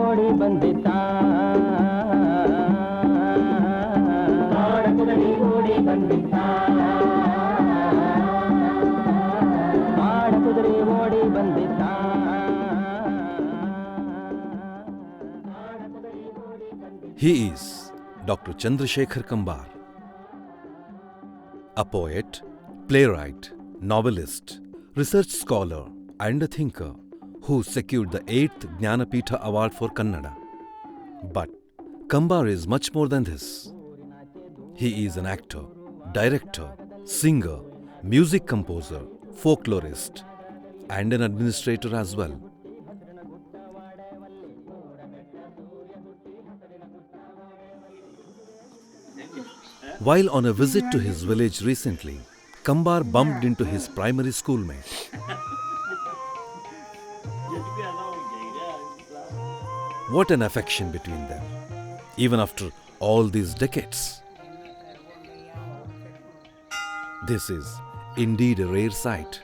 ಓಡಿ ಬಂದಿದ್ದ ಕಾಡಕುದುರೆ ಓಡಿ ಬಂದಿದ್ದ ಕಾಡಕುದುರೆ ಓಡಿ ಬಂದಿದ್ದ He is Dr. Chandrashekhar Kambar, a poet, playwright, novelist, research scholar and a thinker who secured the 8th Jnanapitha Award for Kannada. But Kambar is much more than this. He is an actor, director, singer, music composer, folklorist and an administrator as well. While on a visit to his village recently, Kambar bumped into his primary schoolmate. What an affection between them, even after all these decades. This is indeed a rare sight.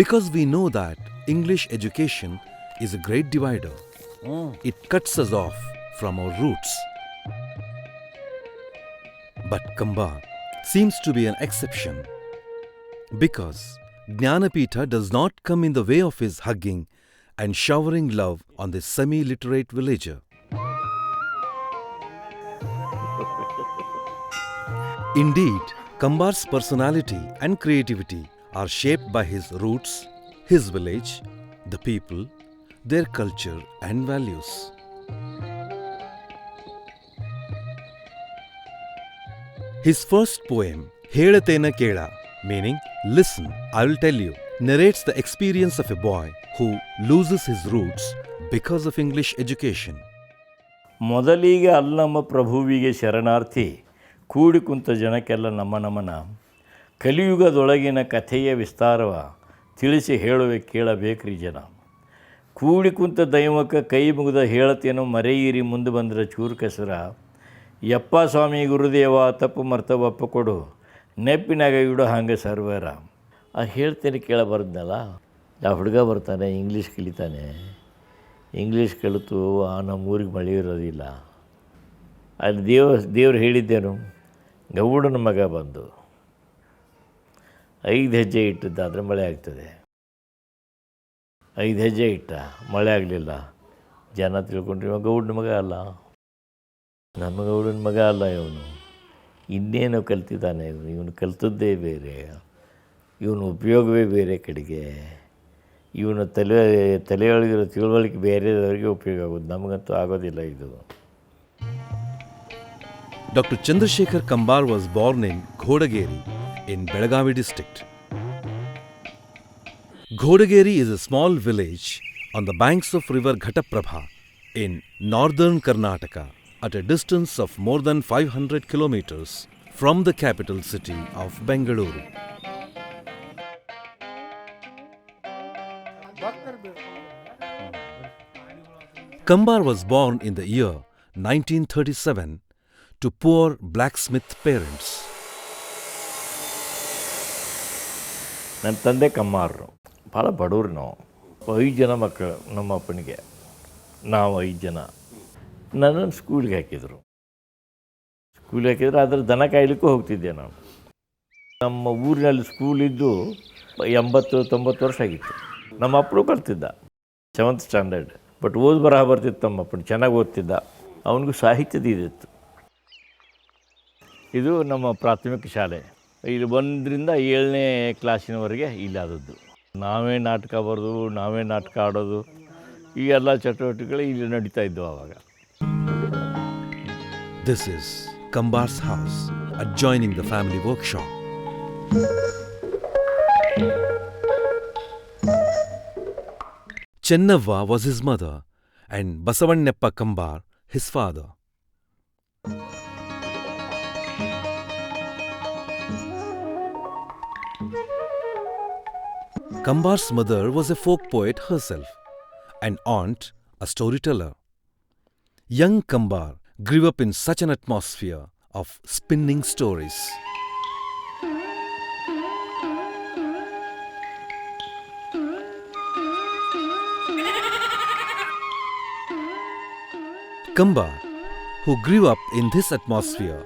Because we know that English education is a great divider. It cuts us off from our roots. But Kambar seems to be an exception, because Jnanapitha does not come in the way of his hugging and showering love on this semi-literate villager. Indeed, Kambar's personality and creativity are shaped by his roots, his village, the people, their culture and values. His first poem, Helatena Kela, meaning listen, I will tell you, narrates the experience of a boy who loses his roots because of English education. ಮೊದಲಿಗೆ ಅಲ್ಲಮ್ಮ ಪ್ರಭುವಿಗೆ ಶರಣಾರ್ಥಿ ಕೂಡಿ ಕುಂತ ಜನಕ್ಕೆಲ್ಲ ನಮ್ಮ ನಮನ ಕಲಿಯುಗದೊಳಗಿನ ಕಥೆಯ ವಿಸ್ತಾರವ ತಿಳಿಸಿ ಹೇಳುವೆ ಕೇಳಬೇಕ್ರಿ ಜನ. ಕೂಡಿ ಕುಂತ ದೈವಕ್ಕೆ ಕೈ ಮುಗಿದ ಹೇಳತೇನೋ ಮರೆಯಿರಿ ಮುಂದೆ ಬಂದರೆ ಚೂರು ಕೆಸರ. ಯಪ್ಪ ಸ್ವಾಮಿ ಗುರುದೇವ ತಪ್ಪು ಮರ್ತವ ಒಪ್ಪಕೊಡು ನೆಪ್ಪಿನಾಗ ಇಡು ಹಾಗೆ ಸರ್ವರ. ಹೇಳ್ತೇನೆ ಕೇಳಬಾರ್ದಲ್ಲ. ಆ ಹುಡುಗ ಬರ್ತಾನೆ, ಇಂಗ್ಲೀಷ್ ಕಲಿತಾನೆ. ಇಂಗ್ಲೀಷ್ ಕಲಿತು ನಮ್ಮೂರಿಗೆ ಮಳೆ ಇರೋದಿಲ್ಲ. ಅಲ್ಲಿ ದೇವ್ರು ಹೇಳಿದ್ದೇನು, ಗೌಡನ ಮಗ ಬಂದು 5 ಹೆಜ್ಜೆ ಇಟ್ಟಿದ್ದಾದರೆ ಮಳೆ ಆಗ್ತದೆ. 5 ಹೆಜ್ಜೆ ಇಟ್ಟ, ಮಳೆ ಆಗಲಿಲ್ಲ. ಜನ ತಿಳ್ಕೊಂಡ್ರೆ ಇವ ಗೌಡನ ಮಗ ಅಲ್ಲ, ನಮ್ಮ ಗೌಡನ ಮಗ ಅಲ್ಲ, ಇವನು ಇನ್ನೇನು ಕಲ್ತಿದ್ದಾನೆ. ಇವನು ಕಲ್ತದ್ದೇ ಬೇರೆ, ಇವನು ಉಪಯೋಗವೇ ಬೇರೆ ಕಡೆಗೆ. ಇವನು ತಲೆಯೊಳಗಿರೋ ತಿಳುವಳಿಕೆ ಬೇರೆದವರಿಗೆ ಉಪಯೋಗ ಆಗೋದು, ನಮಗಂತೂ ಆಗೋದಿಲ್ಲ ಇದು. Dr. Chandrashekhar Kambar was born in Ghodageri in Belagavi district. Ghodageri is a small village on the banks of river Ghataprabha in northern Karnataka, at a distance of more than 500 kilometers from the capital city of Bengaluru. Kambar was born in the year 1937 to poor blacksmith parents. ನನ್ನ ತಂದೆ ಕಮ್ಮಾರರು, ಭಾಳ ಬಡವರು ನಾವು. 5 ಜನ ಮಕ್ಕಳು ನಮ್ಮ ಅಪ್ಪನಿಗೆ, ನಾವು 5 ಜನ. ನನ್ನನ್ನು ಸ್ಕೂಲ್ಗೆ ಹಾಕಿದರು. ಆದರೆ ದನ ಕಾಯ್ಲಿಕ್ಕೂ ಹೋಗ್ತಿದ್ದೆ ನಾನು. ನಮ್ಮ ಊರಿನಲ್ಲಿ ಸ್ಕೂಲಿದ್ದು 80-90 ವರ್ಷ ಆಗಿತ್ತು. ನಮ್ಮ ಅಪ್ಪನು ಕಲ್ತಿದ್ದ 7th ಸ್ಟ್ಯಾಂಡರ್ಡ್. ಬಟ್ ಓದ್ ಬರಹ ಬರ್ತಿತ್ತು ನಮ್ಮ ಅಪ್ಪನ, ಚೆನ್ನಾಗಿ ಓದ್ತಿದ್ದ. ಅವನಿಗೂ ಸಾಹಿತ್ಯದ ಇದಿತ್ತು. ಇದು ನಮ್ಮ ಪ್ರಾಥಮಿಕ ಶಾಲೆ. ಇಲ್ಲಿ 1ರಿಂದ 7ನೇ ಕ್ಲಾಸಿನವರೆಗೆ ಇಲ್ಲಾದದ್ದು. ನಾವೇ ನಾಟಕ ಬರೆದು, ನಾವೇ ನಾಟಕ ಆಡೋದು, ಈ ಎಲ್ಲ ಚಟುವಟಿಕೆಗಳು ಇಲ್ಲಿ ನಡೀತಾ ಇದ್ದವು ಆವಾಗ. This is Kambar's house, adjoining the family workshop. Chennavva was his mother and Basavannappa Kambar his father. Kambar's mother was a folk poet herself, and aunt a storyteller. Young Kambar grew up in such an atmosphere of spinning stories. Kambar, who grew up in this atmosphere,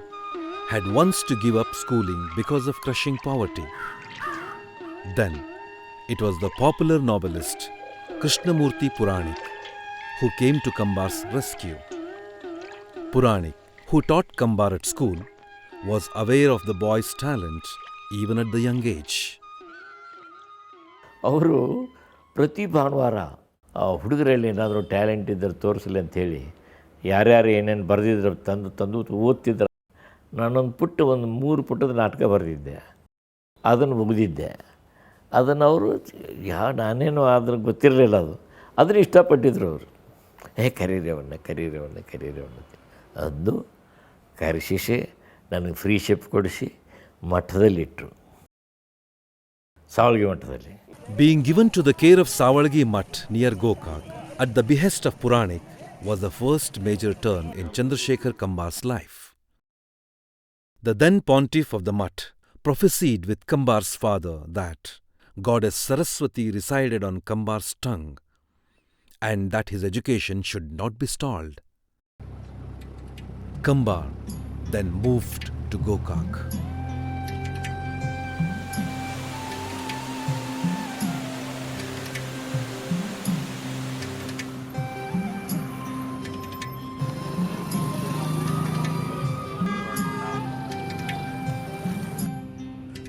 had once to give up schooling because of crushing poverty. Then, it was the popular novelist Krishnamurti Puranik who came to Kambar's rescue. Puranik, who taught Kambar at school, was aware of the boy's talent even at the young age. ಅವರು ಪ್ರತಿ ಭಾನುವಾರ ಆ ಹುಡುಗರಲ್ಲಿ ಏನಾದರೂ talent ಇದ್ದರೆ ತೋರಿಸಲಿ ಅಂಥೇಳಿ ಯಾರ್ಯಾರು ಏನೇನು ಬರೆದಿದ್ರು ತಂದು ಓದ್ತಿದ್ರು. ನಾನೊಂದು ಒಂದು 3 ಪುಟದ ನಾಟಕ ಬರೆದಿದ್ದೆ, ಅದನ್ನು ಮುಗಿದಿದ್ದೆ. ಅದನ್ನು ಅವರು ನಾನೇನು ಅದ್ರ ಗೊತ್ತಿರಲಿಲ್ಲ, ಅದನ್ನು ಇಷ್ಟಪಟ್ಟಿದ್ರು ಅವರು. ಕರೀರವನ್ನ ಅದು ಕರೆಸಿಸಿ ನನಗೆ ಫ್ರೀ ಶಿಪ್ ಕೊಡಿಸಿ ಮಠದಲ್ಲಿಟ್ಟರು, ಸಾವಳಗಿ ಮಠದಲ್ಲಿ. Being given to the care of Savalgi Mutt near Gokak at the behest of Puranik was the first major turn in Chandrashekhar Kambar's life. The then pontiff of the Mutt prophesied with Kambar's father that goddess Saraswati resided on Kambar's tongue and that his education should not be stalled. Kambar then moved to Gokak.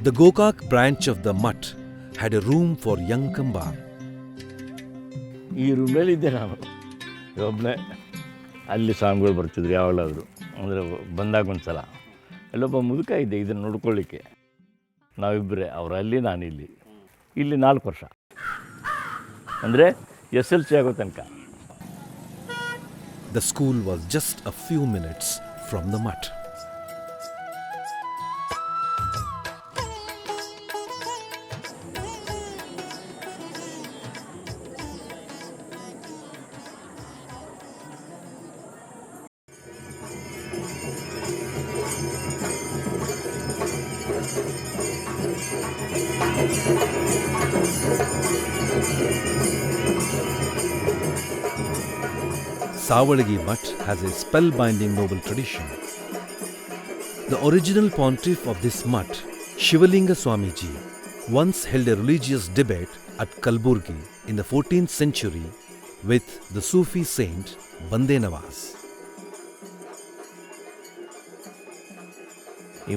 The Gokak branch of the Mutt had a room for young Kambar. ಈ ರೂಮ್ನಲ್ಲಿದ್ದೆ ನಾನು ಒಬ್ಬನೇ. ಅಲ್ಲಿ ಸ್ವಾಮಿಗಳು ಬರ್ತಿದ್ರು ಯಾವಾಗಲಾದರೂ, ಅಂದರೆ ಬಂದಾಗ ಒಂದು ಸಲ. ಅಲ್ಲೊಬ್ಬ ಮುದುಕ ಇದ್ದೆ ಇದನ್ನು ನೋಡ್ಕೊಳ್ಳಿಕ್ಕೆ. ನಾವಿಬ್ಬರೇ, ಅವರಲ್ಲಿ ನಾನಿಲ್ಲಿ. ಇಲ್ಲಿ 4 ವರ್ಷ, ಅಂದರೆ SLC ಆಗೋ ತನಕ. The school was just a few minutes from the Mutt. Savalgi Mutt has a spellbinding noble tradition. The original pontiff of this Mutt, Shivalinga Swamiji, once held a religious debate at Kalburgi in the 14th century with the Sufi saint Bande Nawaz.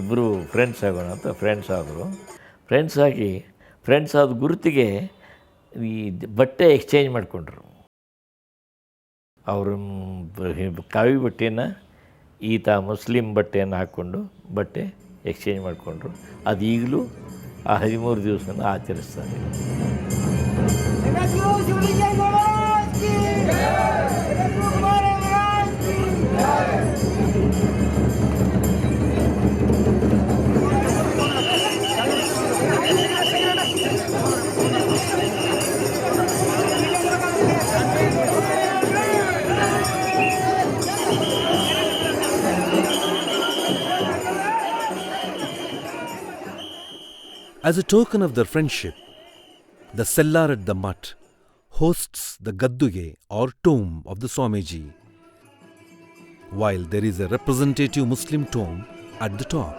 ಇಬ್ಬರು friends ಆಗೋಣ ಅಂತ friends ಆದರು. Friends ಆದ ಗುರುತಿಗೆ ಈ ಬಟ್ಟೆ exchange ಮಾಡಿಕೊಂಡ್ರು. ಅವರು ಕಾವಿ ಬಟ್ಟೆಯನ್ನು ಈತ ಮುಸ್ಲಿಂ ಬಟ್ಟೆಯನ್ನು ಹಾಕ್ಕೊಂಡು ಬಟ್ಟೆ ಎಕ್ಸ್ಚೇಂಜ್ ಮಾಡಿಕೊಂಡ್ರು. ಅದು ಈಗಲೂ ಆ 13 ದಿವಸನ ಆಚರಿಸ್ತಾರೆ. As a token of their friendship, the cellar at the Mutt hosts the Gadduge or tomb of the Swamiji, while there is a representative Muslim tomb at the top.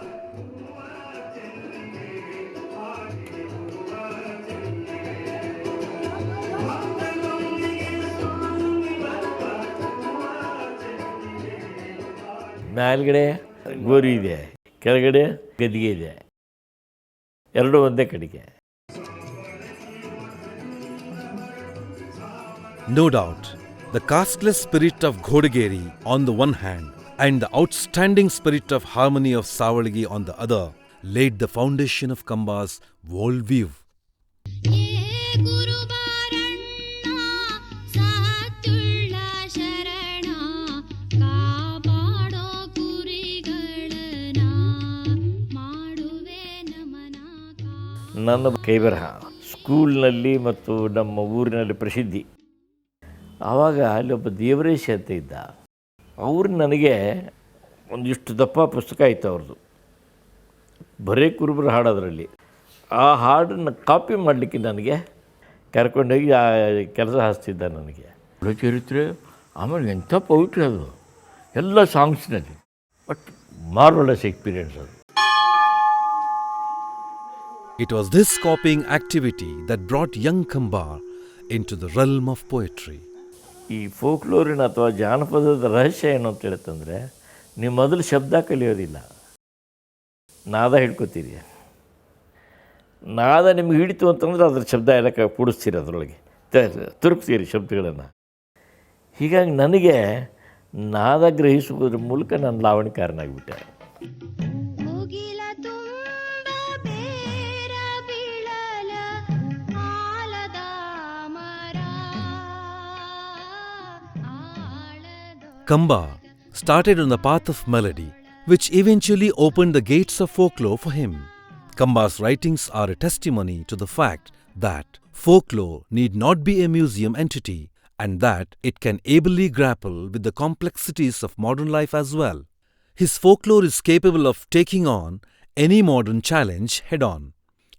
ಮೇಲ್ಗಡೆ ಗೋರಿ ಇದೆ, ಕೆಳಗಡೆ ಗದ್ದಿಗೆ ಇದೆ, ಎರಡೂ ಒಂದೇ ಕಡೆಗೆ. No doubt, the casteless spirit of Ghodageri on the one hand and the outstanding spirit of harmony of Savalgi on the other laid the foundation of Kambar's worldview. ನನ್ನ ಕೈಬರಹ ಸ್ಕೂಲ್ನಲ್ಲಿ ಮತ್ತು ನಮ್ಮ ಊರಿನಲ್ಲಿ ಪ್ರಸಿದ್ಧಿ. ಆವಾಗ ಅಲ್ಲೊಬ್ಬ ದೇವರೇಶ ಅಂತ ಇದ್ದ. ಅವ್ರು ನನಗೆ ಒಂದಿಷ್ಟು ದಪ್ಪ ಪುಸ್ತಕ ಇತ್ತು ಅವ್ರದ್ದು, ಬರೇ ಕುರುಬರ ಹಾಡೋದ್ರಲ್ಲಿ. ಆ ಹಾಡನ್ನು ಕಾಪಿ ಮಾಡಲಿಕ್ಕೆ ನನಗೆ ಕರ್ಕೊಂಡೋಗಿ ಆ ಕೆಲಸ ಹಾಸ್ತಿದ್ದ ನನಗೆ. ಚರಿತ್ರೆ ಆಮೇಲೆ ಎಂಥ ಪವಿತ್ರ ಅದು. ಎಲ್ಲ ಸಾಂಗ್ಸ್ನಲ್ಲಿ. ಬಟ್ ಮಾರ್ವಲಸ್ ಎಕ್ಸ್ಪೀರಿಯನ್ಸ್ ಅದು. It was this copying activity that brought young Kambar into the realm of poetry. ಈ ಫೋಕ್ಲೋರಿನ ಅಥವಾ ಜಾನಪದದ ರಹಸ್ಯ ಏನು ಅಂತ ಹೇಳ್ತಂದರೆ, ನೀವು ಮೊದಲು ಶಬ್ದ ಕಲಿಯೋದಿಲ್ಲ, ನಾದ ಹಿಡ್ಕೋತೀರಿ. ನಾದ ನಿಮ್ಗೆ ಹಿಡಿತು ಅಂತಂದ್ರೆ ಅದ್ರ ಶಬ್ದ ಎಲ್ಲ ಕೂಡಿಸ್ತೀರಿ, ಅದರೊಳಗೆ ತುರುಕ್ತೀರಿ ಶಬ್ದಗಳನ್ನು. ಹೀಗಾಗಿ ನನಗೆ ನಾದ ಗ್ರಹಿಸುವುದರ ಮೂಲಕ ನಾನು ಲಾವಣಿಕಾರನಾಗಿಬಿಟ್ಟೆ. Kambar started on the path of melody, which eventually opened the gates of folklore for him. Kambar's writings are a testimony to the fact that folklore need not be a museum entity and that it can ably grapple with the complexities of modern life as well. His folklore is capable of taking on any modern challenge head-on.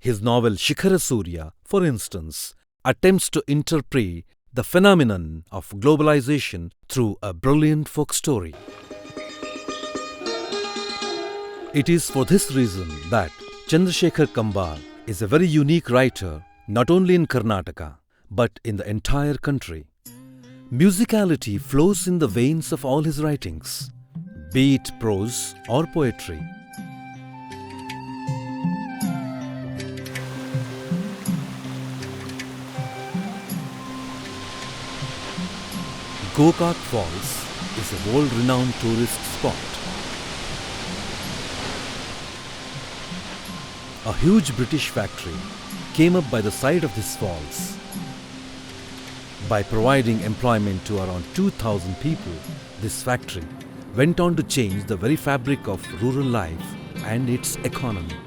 His novel Shikhara Surya, for instance, attempts to interpret the phenomenon of globalization through a brilliant folk story. It is for this reason that Chandrashekhar Kambar is a very unique writer, not only in Karnataka, but in the entire country. Musicality flows in the veins of all his writings, be it prose or poetry. Gokak Falls is a world-renowned tourist spot. A huge British factory came up by the side of this falls. By providing employment to around 2,000 people, this factory went on to change the very fabric of rural life and its economy.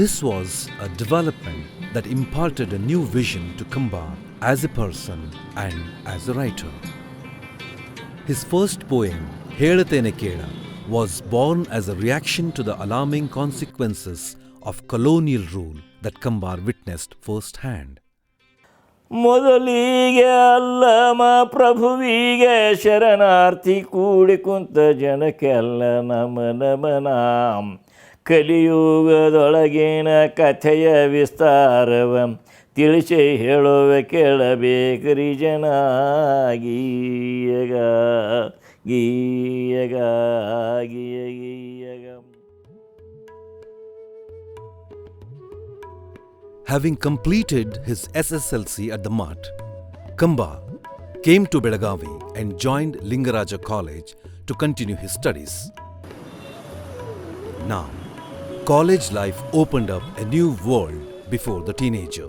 This was a development that imparted a new vision to Kambar as a person and as a writer. His first poem, Hedatene Keda, was born as a reaction to the alarming consequences of colonial rule that Kambar witnessed firsthand. ಮೊದಲಿಗೆ ಅಲ್ಲಮ ಪ್ರಭುವಿಗೆ ಶರಣಾರ್ಥಿ ಕೂಡಿ ಕುಂತ ಜನಕ್ಕೆಲ್ಲ ನಮನ. ಕಲಿಯುಗದೊಳಗಿನ ಕಥೆಯ ವಿಸ್ತಾರವ ತಿಳಿಸಿ ಹೇಳುವೆ ಕೇಳಬೇಕ್ರಿ ಜನ. ಗೀಯಗ ಗೀಯಗ ಗೀಯ ಗೀಯಗ. Having completed his SSLC at the Mutt, Kambar came to Belagavi and joined Lingaraja College to continue his studies. Now, college life opened up a new world before the teenager.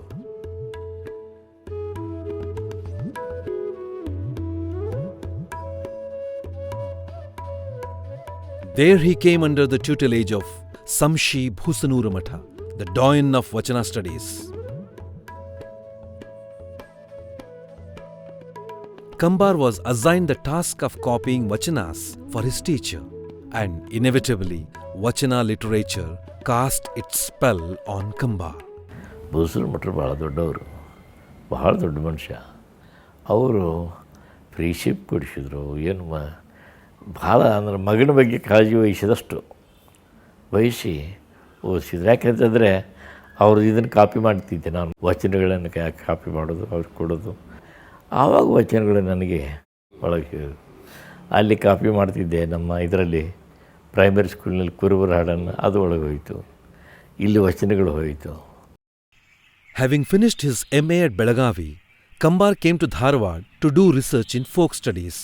There he came under the tutelage of Samshi Bhusanuramata, the doyen of Vachana studies. Kambar was assigned the task of copying Vachanas for his teacher, and inevitably, Vachana literature cast its spell on Kambar. ಭೂಸೂರು ಭಾಳ ದೊಡ್ಡವರು, ಭಾಳ ದೊಡ್ಡ ಮನುಷ್ಯ. ಅವರು freeship ಕೊಡಿಸಿದ್ರು. ಏನು ಭಾಳ ಅಂದ್ರೆ ಮಗನ ಬಗ್ಗೆ ಕಾಳಜಿ ವಹಿಸಿದಷ್ಟು ವಹಿಸಿ ಓದಿಸಿದ್ರು. ಯಾಕೆಂತಂದರೆ ಅವ್ರದ್ದು ಇದನ್ನು ಕಾಪಿ ಮಾಡ್ತಿದ್ದೆ ನಾನು, ವಚನಗಳನ್ನು ಕಾಪಿ ಮಾಡೋದು, ಅವ್ರಿಗೆ ಕೊಡೋದು. ಆವಾಗ ವಚನಗಳು ನನಗೆ ಒಳಗೆ ಅಲ್ಲಿ ಕಾಪಿ ಮಾಡ್ತಿದ್ದೆ. ನಮ್ಮ ಇದರಲ್ಲಿ ಪ್ರೈಮರಿ ಸ್ಕೂಲ್ನಲ್ಲಿ ಕುರುಬರ ಹಾಡನ್ನು ಅದು ಒಳಗೆ ಹೋಯಿತು, ಇಲ್ಲಿ ವಚನಗಳು ಹೋಯಿತು. Having finished his MA at Belagavi, Kambar came to Dharwad to do research in folk studies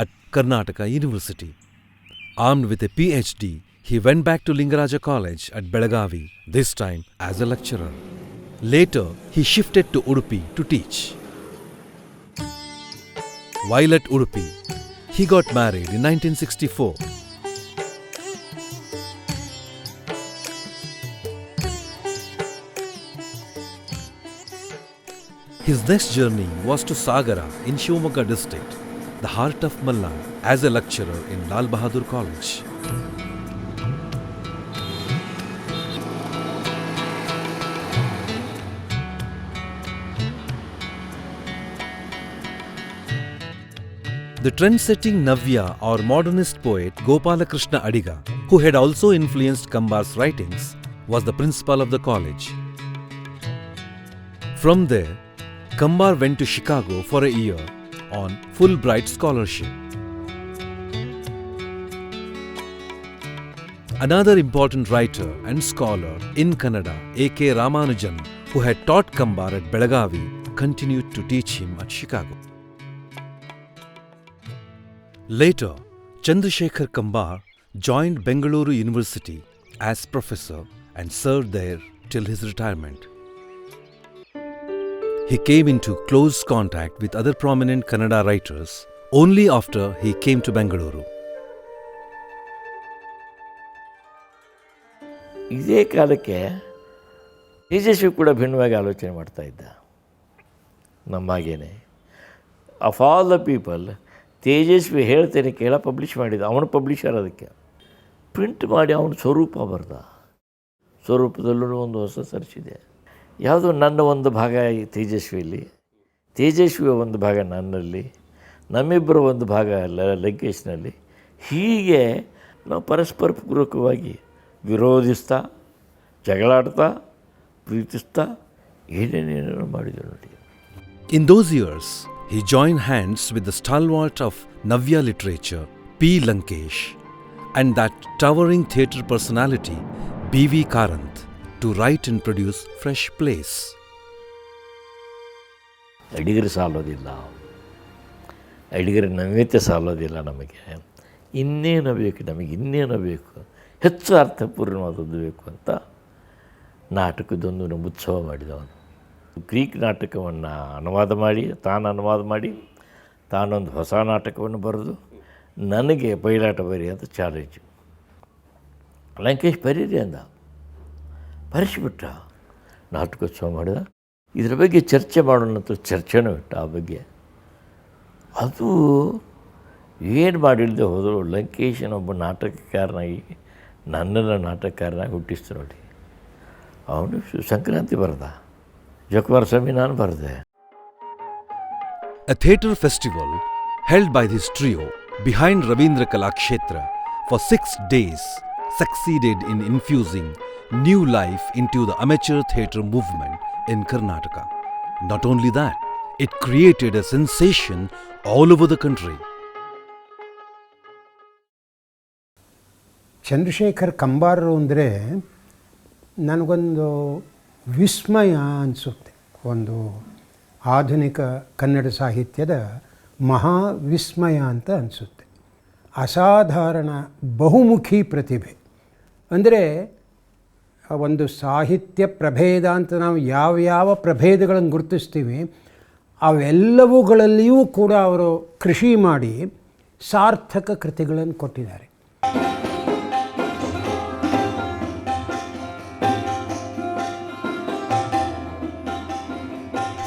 at Karnataka University. Armed with a PhD, he went back to Lingaraja College at Belagavi, this time as a lecturer. Later, he shifted to Udupi to teach. While at Udupi, he got married in 1964. His next journey was to Sagara in Shivamogga district, the heart of Malnad, as a lecturer in Lal Bahadur College. The trend-setting Navya or modernist poet Gopalakrishna Adiga, who had also influenced Kambar's writings, was the principal of the college. From there, Kambar went to Chicago for a year on Fulbright scholarship. Another important writer and scholar in Kannada, A.K. Ramanujan, who had taught Kambar at Belagavi, continued to teach him at Chicago. Later, Chandrashekhar Kambar joined Bengaluru University as professor and served there till his retirement. He came into close contact with other prominent Kannada writers only after he came to Bengaluru. ಇದೇ ಕಾಲಕ್ಕೆ ತೇಜಸ್ವಿ ಕೂಡ ಭಿನ್ನವಾಗಿ ಆಲೋಚನೆ ಮಾಡ್ತಾ ಇದ್ದ ನಮ್ಮಾಗೇನೆ. Of all the people Tejaswi ಹೇಳ್ತೇನೆ ಕೇಳ ಪಬ್ಲಿಷ್ ಮಾಡಿದ. ಅವನು ಪಬ್ಲಿಷರ್ ಅದಕ್ಕೆ ಪ್ರಿಂಟ್ ಮಾಡಿ ಅವನು ಸ್ವರೂಪ ಬರೆದ. ಸ್ವರೂಪದಲ್ಲೂ ಒಂದು ಹೊಸ ಸರ್ಚಿದೆ. ಯಾವುದೋ ನನ್ನ ಒಂದು ಭಾಗ ಈ ತೇಜಸ್ವಿಯಲ್ಲಿ, ತೇಜಸ್ವಿಯ ಒಂದು ಭಾಗ ನನ್ನಲ್ಲಿ, ನಮ್ಮಿಬ್ಬರ ಒಂದು ಭಾಗ ಲಂಕೇಶ್ನಲ್ಲಿ. ಹೀಗೆ ನಾವು ಪರಸ್ಪರ ಪೂರಕವಾಗಿ ವಿರೋಧಿಸ್ತಾ, ಜಗಳಾಡ್ತಾ, ಪ್ರೀತಿಸ್ತಾ ಏನೇನೇನೋ ಮಾಡಿದ್ರು ನೋಡಿ. In those years, he joined hands with the stalwart of Navya literature, P. Lankesh, and that towering theatre personality, B.V. Karanth, to write and produce fresh plays. ಅಡಿಗರು ಸಾಲೋದಿಲ್ಲ, ಅಡಿಗರ ನಮ್ಯತೆ ಸಾಲೋದಿಲ್ಲ. ನಮಗೆ ಇನ್ನೇನು ಬೇಕು, ನಮಗೆ ಇನ್ನೇನು ಬೇಕು, ಹೆಚ್ಚು ಅರ್ಥಪೂರ್ಣವಾದದ್ದು ಬೇಕು ಅಂತ ನಾಟಕದೊಂದು ಉತ್ಸವ ಮಾಡಿದವನು. ಗ್ರೀಕ್ ನಾಟಕವನ್ನು ಅನುವಾದ ಮಾಡಿ ತಾನೊಂದು ಹೊಸ ನಾಟಕವನ್ನು ಬರೆದು ನನಗೆ ಬಯಲಾಟ ಬರಿ ಅಂತ ಚಾಲೆಂಜು. ಲಂಕೇಶ್ ಬರೀರಿ ಅಂದ, ಬರೆಸಿಬಿಟ್ಟ. ನಾಟಕೋತ್ಸವ ಮಾಡಿದ. ಇದರ ಬಗ್ಗೆ ಚರ್ಚೆ ಮಾಡೋಣ ಅಂತ ಚರ್ಚೆನೂ ಇಟ್ಟ. ಆ ಬಗ್ಗೆ ಅದು ಏನು ಮಾಡಿಲ್ಲದೆ ಹೋದರು. ಲಂಕೇಶನೊಬ್ಬ ನಾಟಕಕಾರನಾಗಿ ನನ್ನನ್ನು ನಾಟಕಕಾರನಾಗಿ ಹುಟ್ಟಿಸ್ತು ನೋಡಿ. ಅವನು ಸಂಕ್ರಾಂತಿ ಬರೆದ, ಜಕುಮಾರ ಸ್ವಾಮಿ ನಾನು ಬರೆದೆ. A theatre festival held by this trio behind Ravindra Kalakshetra for 6 days succeeded in infusing new life into the amateur theatre movement in Karnataka. Not only that, it created a sensation all over the country. Chandrashekhar ಕಂಬಾರರು ಅಂದರೆ ನನಗೊಂದು ವಿಸ್ಮಯ ಅನಿಸುತ್ತೆ. ಒಂದು ಆಧುನಿಕ ಕನ್ನಡ ಸಾಹಿತ್ಯದ ಮಹಾವಿಸ್ಮಯ ಅಂತ ಅನಿಸುತ್ತೆ. ಅಸಾಧಾರಣ ಬಹುಮುಖಿ ಪ್ರತಿಭೆ. ಅಂದರೆ ಒಂದು ಸಾಹಿತ್ಯ ಪ್ರಭೇದ ಅಂತ ನಾವು ಯಾವ್ಯಾವ ಪ್ರಭೇದಗಳನ್ನು ಗುರುತಿಸ್ತೀವಿ ಅವೆಲ್ಲವುಗಳಲ್ಲಿಯೂ ಕೂಡ ಅವರು ಕೃಷಿ ಮಾಡಿ ಸಾರ್ಥಕ ಕೃತಿಗಳನ್ನು ಕೊಟ್ಟಿದ್ದಾರೆ.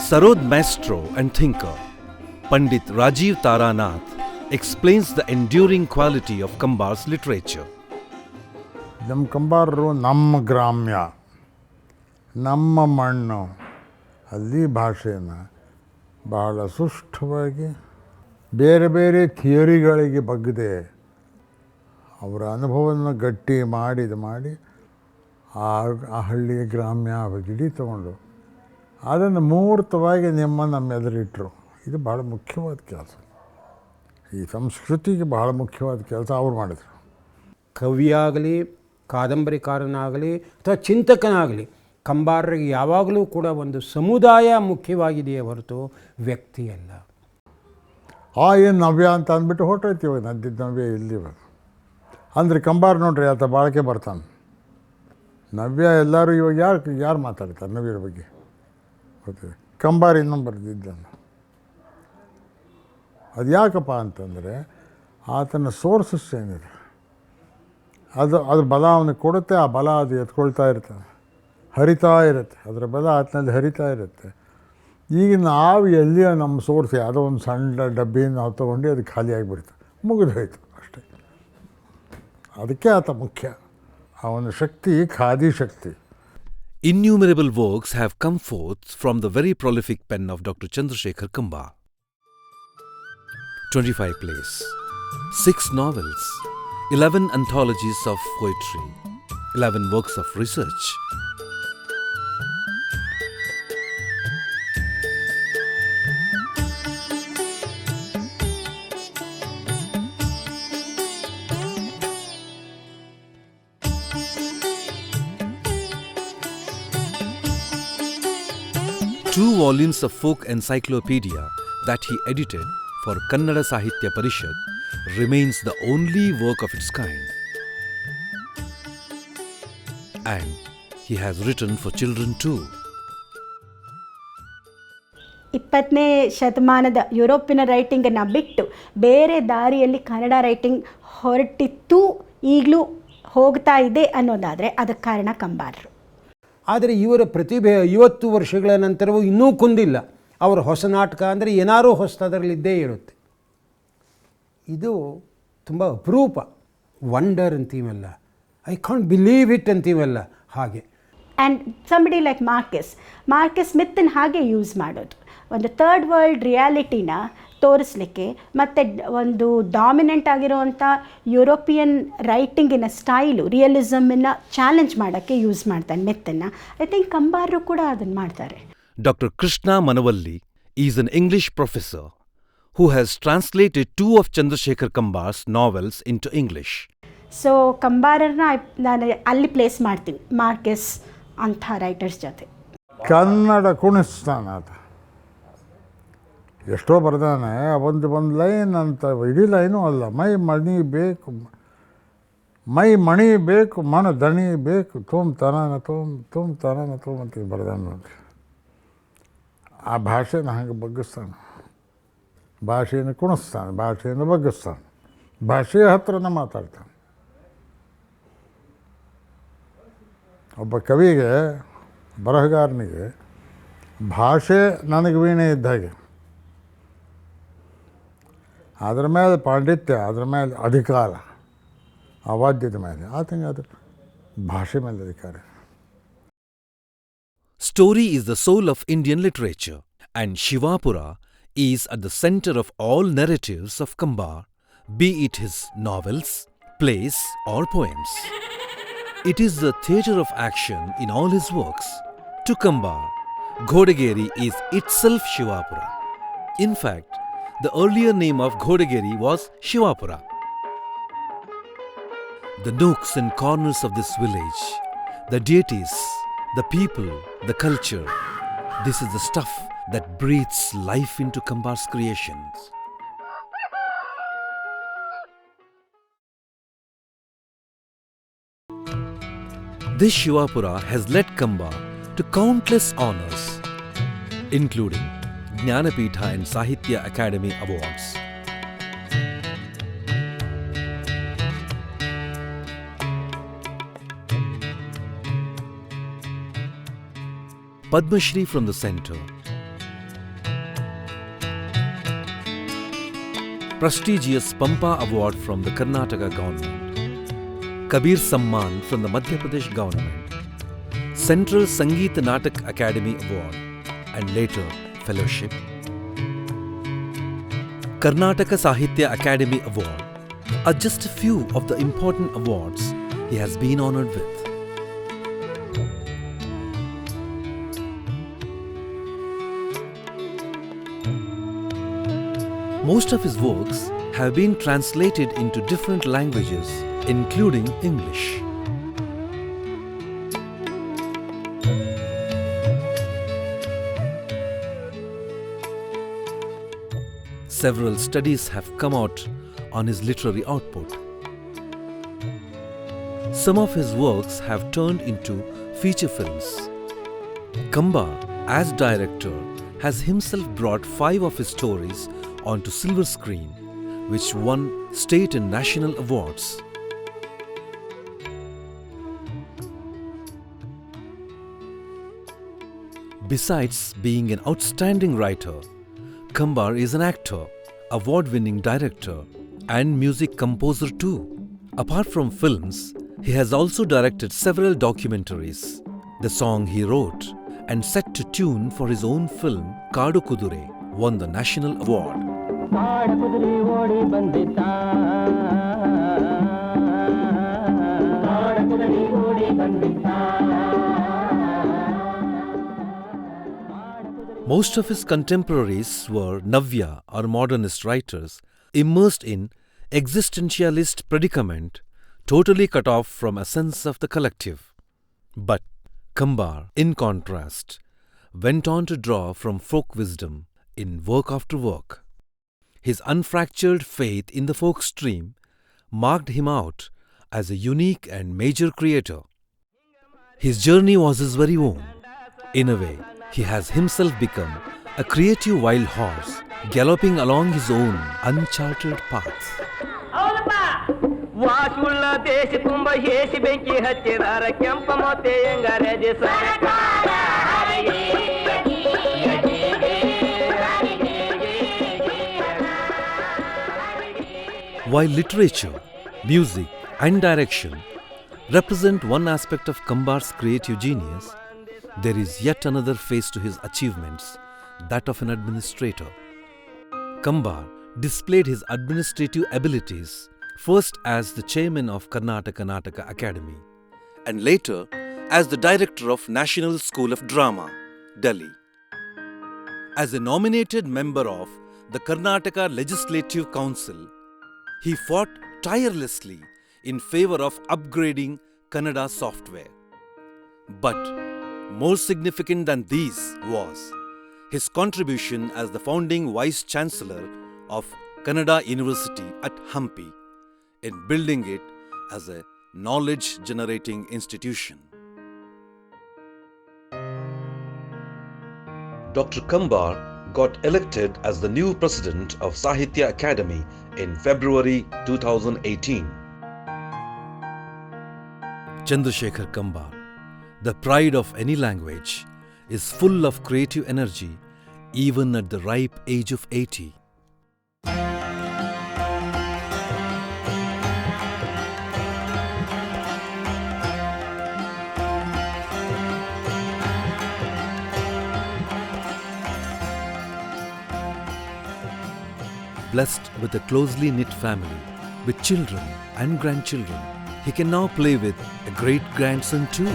Sarod maestro and thinker, Pandit Rajiv Taranath, explains the enduring quality of Kambar's literature. ನಮ್ಮ ಕಂಬಾರರು ನಮ್ಮ ಗ್ರಾಮ್ಯ, ನಮ್ಮ ಮಣ್ಣು, ಅಲ್ಲಿ ಭಾಷೆಯನ್ನು ಬಹಳ ಸುಷ್ಠವಾಗಿ ಬೇರೆ ಬೇರೆ ಥಿಯರಿಗಳಿಗೆ ಬಗ್ಗದೆ ಅವರ ಅನುಭವವನ್ನು ಗಟ್ಟಿ ಮಾಡಿ ಆ ಹಳ್ಳಿಯ ಗ್ರಾಮ್ಯ ಗಿಡಿ ತಗೊಂಡು ಅದನ್ನು ಮೂರ್ತವಾಗಿ ನಮ್ಮ ಎದುರಿಟ್ಟರು. ಇದು ಭಾಳ ಮುಖ್ಯವಾದ ಕೆಲಸ. ಈ ಸಂಸ್ಕೃತಿಗೆ ಬಹಳ ಮುಖ್ಯವಾದ ಕೆಲಸ ಅವ್ರು ಮಾಡಿದರು. ಕವಿಯಾಗಲಿ, ಕಾದಂಬರಿಕಾರನಾಗಲಿ ಅಥವಾ ಚಿಂತಕನಾಗಲಿ, ಕಂಬಾರರಿಗೆ ಯಾವಾಗಲೂ ಕೂಡ ಒಂದು ಸಮುದಾಯ ಮುಖ್ಯವಾಗಿದೆಯೇ ಹೊರತು ವ್ಯಕ್ತಿಯಲ್ಲ. ಏನು ನವ್ಯ ಅಂತ ಅಂದ್ಬಿಟ್ಟು ಹೊರಟೋಯ್ತೀವಿ. ನದ್ದಿದ್ದ ನವ್ಯ ಇಲ್ಲಿವಾಗ ಅಂದರೆ ಕಂಬಾರ ನೋಡ್ರಿ ಆತ ಬಾಳಕೆ ಬರ್ತಾನೆ. ನವ್ಯ ಎಲ್ಲರೂ ಇವಾಗ ಯಾರು ಮಾತಾಡ್ತಾರೆ ನವ್ಯರ ಬಗ್ಗೆ ಗೊತ್ತಿದೆ. ಕಂಬಾರ ಇನ್ನೊಂದು ಬರೆದಿದ್ದಾನೆ. ಅದು ಯಾಕಪ್ಪ ಅಂತಂದರೆ ಆತನ ಸೋರ್ಸಸ್ ಏನಿದೆ ಅದು ಬಲ ಅವನಿಗೆ ಕೊಡುತ್ತೆ. ಆ ಬಲ ಅದು ಎತ್ಕೊಳ್ತಾ ಇರ್ತದೆ, ಹರಿತಾ ಇರುತ್ತೆ. ಅದರ ಬಲ ಆತನಲ್ಲಿ ಹರಿತಾ ಇರುತ್ತೆ. ಈಗ ನಾವು ಎಲ್ಲಿಯೋ ನಮ್ಮ ಸೋರ್ಸ್ ಯಾವುದೋ ಒಂದು ಸಣ್ಣ ಡಬ್ಬಿಯನ್ನು ನಾವು ತೊಗೊಂಡು ಅದು ಖಾಲಿಯಾಗಿಬಿಡ್ತು, ಮುಗಿದು ಹೋಯ್ತು ಅಷ್ಟೇ. ಅದಕ್ಕೆ ಆತ ಮುಖ್ಯ. ಅವನ ಶಕ್ತಿ ಖಾದಿ ಶಕ್ತಿ. Innumerable works have come forth from the very prolific pen of Dr. Chandrashekhar Kambar. 25 plays, 6 novels, 11 anthologies of poetry, 11 works of research. Two volumes of folk encyclopedia that he edited for Kannada Sahitya Parishad remains the only work of its kind. And he has written for children too. 20ನೇ ಶತಮಾನದ ಯುರೋಪಿನ ರೈಟಿಂಗನ್ನು ಬಿಟ್ಟು ಬೇರೆ ದಾರಿಯಲ್ಲಿ Kannada writing ಹೊರಟಿತ್ತು, ಈಗಲೂ ಹೋಗ್ತಾ ಇದೆ ಅನ್ನೋದಾದರೆ ಅದಕ್ಕೆ ಕಾರಣ ಕಂಬಾರರು. ಆದರೆ ಇವರ ಪ್ರತಿಭೆ 50 ವರ್ಷಗಳ ನಂತರವೂ ಇನ್ನೂ ಕುಂದಿಲ್ಲ. ಅವರ ಹೊಸ ನಾಟಕ ಅಂದರೆ ಏನಾರೂ ಹೊಸದರಲ್ಲಿದ್ದೇ ಇರುತ್ತೆ. ಇದು ತುಂಬ ಅಪರೂಪ. ವಂಡರ್ ಅಂತೀವಲ್ಲ, ಐ ಕಾಂಟ್ ಬಿಲೀವ್ ಇಟ್ ಅಂತೀವಲ್ಲ, ಹಾಗೆ. ಆ್ಯಂಡ್ ಸಂಬಡಿ ಲೈಕ್ ಮಾರ್ಕೆಸ್ ಮಿತ್ತನ್ನು ಹಾಗೆ ಯೂಸ್ ಮಾಡೋದು, ಒಂದು ಥರ್ಡ್ ವರ್ಲ್ಡ್ ರಿಯಾಲಿಟಿನ ತೋರಿಸ್ಲಿಕ್ಕೆ ಮತ್ತು ಒಂದು ಡಾಮಿನೆಂಟ್ ಆಗಿರುವಂಥ ಯುರೋಪಿಯನ್ ರೈಟಿಂಗಿನ ಸ್ಟೈಲು, ರಿಯಲಿಸಮನ್ನು ಚಾಲೆಂಜ್ ಮಾಡೋಕ್ಕೆ ಯೂಸ್ ಮಾಡ್ತಾನೆ ಮೆತ್ತನ್ನು. ಐ ಥಿಂಕ್ ಕಂಬಾರರು ಕೂಡ ಅದನ್ನು ಮಾಡ್ತಾರೆ. Dr. Krishna Manavalli is an English professor who has translated 2 of Chandrashekhar Kambar's novels into English. So ಕಂಬಾರರನ್ನ ನಾನು ಅಲ್ಲಿ ಪ್ಲೇಸ್ ಮಾಡ್ತೀನಿ ಮಾರ್ಕೆಸ್ ಅಂಥ ರೈಟರ್ಸ್ ಜೊತೆ. ಕನ್ನಡ ಕುಣಿಸ್ತಾನೆ ಆತ. ಎಷ್ಟೋ ಬರ್ದಾನೆ, ಒಂದು ಲೈನ್ ಅಂತ ಇಡೀ ಲೈನು ಅಲ್ಲ. ಮೈ ಮಣಿ ಬೇಕು ಮನ ದಣಿ ಬೇಕು ತುಮ್ ತನನ ಅಂತ ಬರ್ದಾನೆ ನೋಡಿ. ಆ ಭಾಷೆನ ಹಂಗೆ ಬಗ್ಗಿಸ್ತಾನೆ, ಭಾಷೆಯನ್ನು ಕುಣಿಸ್ತಾನೆ, ಭಾಷೆಯನ್ನು ಬಗ್ಗಿಸ್ತಾನೆ, ಭಾಷೆಯ ಹತ್ರನ ಮಾತಾಡ್ತಾನೆ. ಒಬ್ಬ ಕವಿಗೆ, ಬರಹಗಾರನಿಗೆ ಭಾಷೆ ನನಗೆ ವೀಣೆ ಇದ್ದ ಹಾಗೆ. ಅದರ ಮೇಲೆ ಪಾಂಡಿತ್ಯ, ಅದರ ಮೇಲೆ ಅಧಿಕಾರ, ಆ ವಾದ್ಯದ ಮೇಲೆ, ಆತಂಗೆ ಅದು ಭಾಷೆ ಮೇಲೆ ಅಧಿಕಾರ. Story is the soul of Indian literature, and Shivapura is at the center of all narratives of Kambar, be it his novels, plays or poems. It is the theatre of action in all his works. To Kambar, Ghodageri is itself Shivapura. In fact, the earlier name of Ghodageri was Shivapura. The nooks and corners of this village, the deities, the people, the culture, this is the stuff that breathes life into Kambar's creations. This Shivapura has led Kambar to countless honors, including Jnanapitha and Sahitya Akademi awards. Padma Shri from the center, prestigious Pampa Award from the Karnataka government, Kabir Samman from the Madhya Pradesh government, Central Sangeet Natak Academy Award, and later Fellowship, Karnataka Sahitya Akademi Award are just a few of the important awards he has been honored with. Most of his works have been translated into different languages, including English. Several studies have come out on his literary output. Some of his works have turned into feature films. Kambar, as director, has himself brought 5 of his stories onto silver screen, which won state and national awards. Besides being an outstanding writer, Kambar is an actor, award-winning director, and music composer too. Apart from films, he has also directed several documentaries. The song he wrote and set to tune for his own film, Kaadu Kudure, won the national award. ಕಾಡ ಕುದುರೆ ಓಡಿ ಬಂದಿತ್ತ ಕಾಡ ಕುದುರೆ ಓಡಿ ಬಂದಿತ್ತ. Most of his contemporaries were Navya or modernist writers, immersed in existentialist predicament, totally cut off from a sense of the collective. But Kambar, in contrast, went on to draw from folk wisdom in work after work. His unfractured faith in the folk stream marked him out as a unique and major creator. His journey was his very own. In a way, he has himself become a creative wild horse, galloping along his own uncharted path. ವಾಸುಳ್ಳ ದೇಶ ತುಂಬ ಹೇಸಿ ಬೆಂಕಿ ಹಚ್ಚಿದಾರ ಕೆಂಪ ಮೊತ್ತೆ ಹೆಂಗಾರೆ ಸರ್ಕಾರ. While literature, music, and direction represent one aspect of Kambar's creative genius, there is yet another face to his achievements, that of an administrator. Kambar displayed his administrative abilities first as the chairman of Sahitya Akademi and later as the director of National School of Drama, Delhi. As a nominated member of the Karnataka Legislative Council, he fought tirelessly in favor of upgrading Kannada software. But more significant than these was his contribution as the founding Vice Chancellor of Kannada University at Hampi in building it as a knowledge-generating institution. Dr. Kambar got elected as the new president of Sahitya Akademi in February 2018. Chandrashekhar Kambar, the pride of any language, is full of creative energy even at the ripe age of 80. Blessed with a closely knit family, with children and grandchildren, he can now play with a great-grandson too.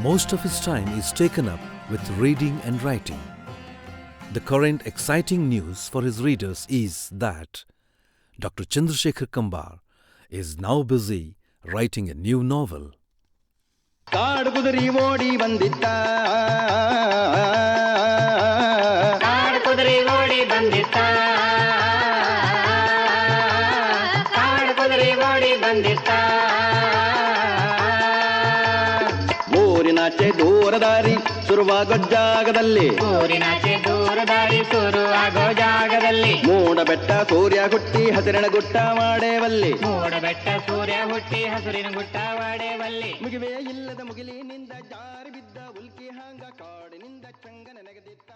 Most of his time is taken up with reading and writing. The current exciting news for his readers is that Dr. Chandrashekhar Kambar is now busy writing a new novel. ಕಾಡು ಕುದುರೆ ಓಡಿ ಬಂದಿತ್ತ ಕಾಡು ಕುದುರೆ ಓಡಿ ಬಂದಿತ್ತ ಕಾಡು ಕುದುರೆ ಓಡಿ ಬಂದಿತ್ತ. ಊರಿನಾಚೆ ದೂರದಾರಿ ಶುರುವಾಗೋ ಜಾಗದಲ್ಲಿ ಊರಿನಾಚೆ ದೂರದಾರಿ ಶುರುವಾಗೋ ಜಾಗದಲ್ಲಿ ಮೂಡ ಬೆಟ್ಟ ಸೂರ್ಯ ಹುಟ್ಟಿ ಹಸಿರಿನ ಗುಟ್ಟ ಮಾಡೇವಲ್ಲಿ ಮೂಡ ಬೆಟ್ಟ ಸೂರ್ಯ ಹುಟ್ಟಿ ಹಸಿರಿನ ಗುಟ್ಟ ಮಾಡೇವಲ್ಲಿ ಮುಗಿವೆ ಇಲ್ಲದ ಮುಗಿಲಿನಿಂದ ಜಾರಿ ಬಿದ್ದ ಉಲ್ಕಿ ಹಾಂಗ ಕಾಡಿನಿಂದ ಚಂಗನ ನೆಗೆದಿತ್ತ.